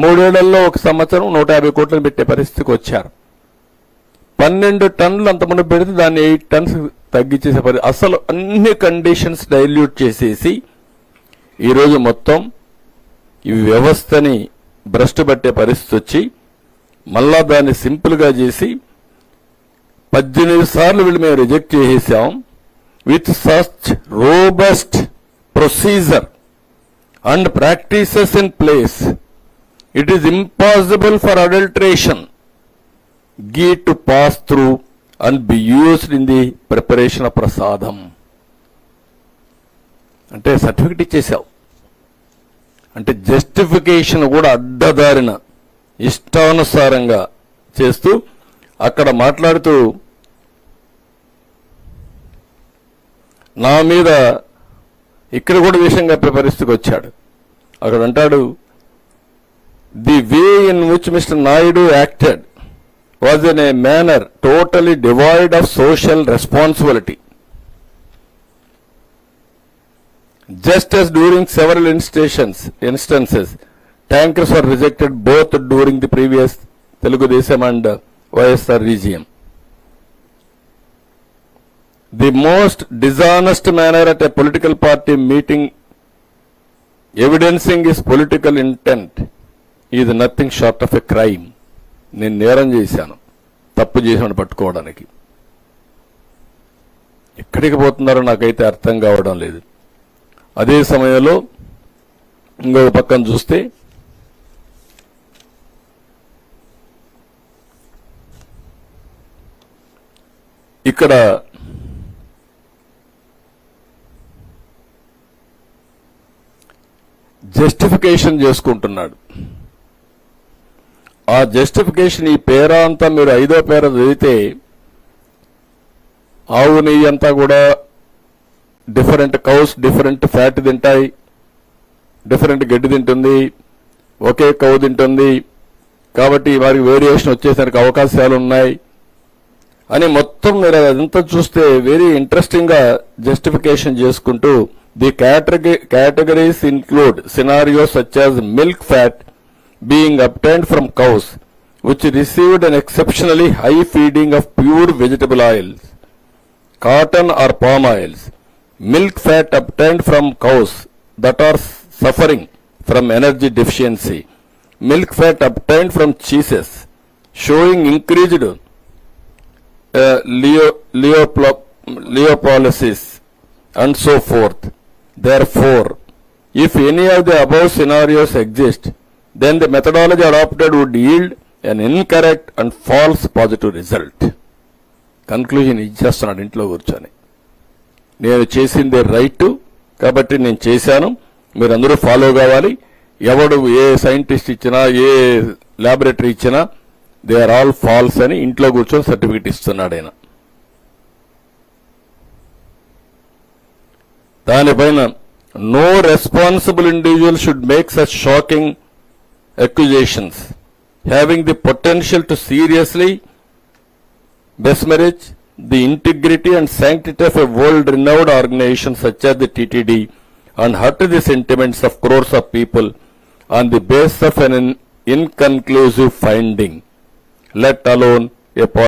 3 ఏళ్లలో 1 సంవత్సరం 150 కోట్లను పెట్టే పరిస్థితికి వచ్చారు. 12 టన్నులు అంతమంది పెడితే దాన్ని 8 టన్స్ తగ్గించేసే పరిస్థితి. అసలు అన్ని కండిషన్స్ డైల్యూట్ చేసేసి ఈరోజు మొత్తం ఈ వ్యవస్థని భ్రష్టు పట్టే పరిస్థితి వచ్చి మళ్ళా దాన్ని సింపుల్ గా చేసి 18 సార్లు వీళ్ళు మేము రిజెక్ట్ చేసేసాం. With such robust procedure and practices in place, it is impossible for adulteration ghee to pass through and be used in the preparation of prasadam. అంటే సర్టిఫికెట్ ఇచ్చేసావు అంటే జస్టిఫికేషన్ కూడా అడ్డదారిన ఇష్టానుసారంగా చేస్తూ అక్కడ మాట్లాడుతూ నా మీద ఇక్కడ కూడా విషయం చెప్పే పరిస్థితికి వచ్చాడు. అక్కడ అంటాడు, the way in which Mr. Naidu acted was in a manner totally devoid of social responsibility. Just as during several instances, tankers were rejected both during the previous Telugu Desam and YSR regime. The most dishonest manner at a political party meeting evidencing his political intent is nothing short of a crime. నేను నేరం చేశాను, తప్పు చేశాను పట్టుకోవడానికి. ఎక్కడికి పోతున్నారో నాకైతే అర్థం కావడం లేదు. అదే సమయంలో ఇంకొక పక్కన చూస్తే ఇక్కడ జస్టిఫికేషన్ చేసుకుంటున్నాడు. ఆ జస్టిఫికేషన్ ఈ పేరా అంతా మీరు 5వ పేర చదివితే ఆవు నెయ్యి అంతా కూడా డిఫరెంట్ కౌస్ డిఫరెంట్ ఫ్యాట్ తింటాయి, డిఫరెంట్ గడ్డి తింటుంది, ఒకే కౌ తింటుంది కాబట్టి వారికి వేరియేషన్ వచ్చేసరికి అవకాశాలు ఉన్నాయి అని మొత్తం మీరు అదంతా చూస్తే వెరీ ఇంట్రెస్టింగ్ గా జస్టిఫికేషన్ చేసుకుంటూ the categories include scenarios such as milk fat being obtained from cows which received an exceptionally high feeding of pure vegetable oils, cotton or palm oils, milk fat obtained from cows that are suffering from energy deficiency, milk fat obtained from cheeses showing increased lipolysis and so forth. Therefore, if any of the above scenarios exist, then the methodology adopted would yield an incorrect and false positive result. Conclusion ఇచ్చేస్తున్నాడు ఇంట్లో కూర్చొని. నేను చేసిందే right కాబట్టి నేను చేశాను, మీరందరూ follow కావాలి. ఎవడు ఏ సైంటిస్ట్ ఇచ్చినా ఏ ల్యాబొరేటరీ ఇచ్చినా దే ఆర్ ఆల్ ఫాల్స్ అని ఇంట్లో కూర్చొని సర్టిఫికెట్ ఇస్తున్నాడు ఆయన. దానిపైన no responsible individual should make such shocking accusations having the potential to seriously besmirch the integrity and sanctity of a world-renowned organization such as the TTD and hurt the sentiments of crores of people on the basis of an inconclusive finding, let alone a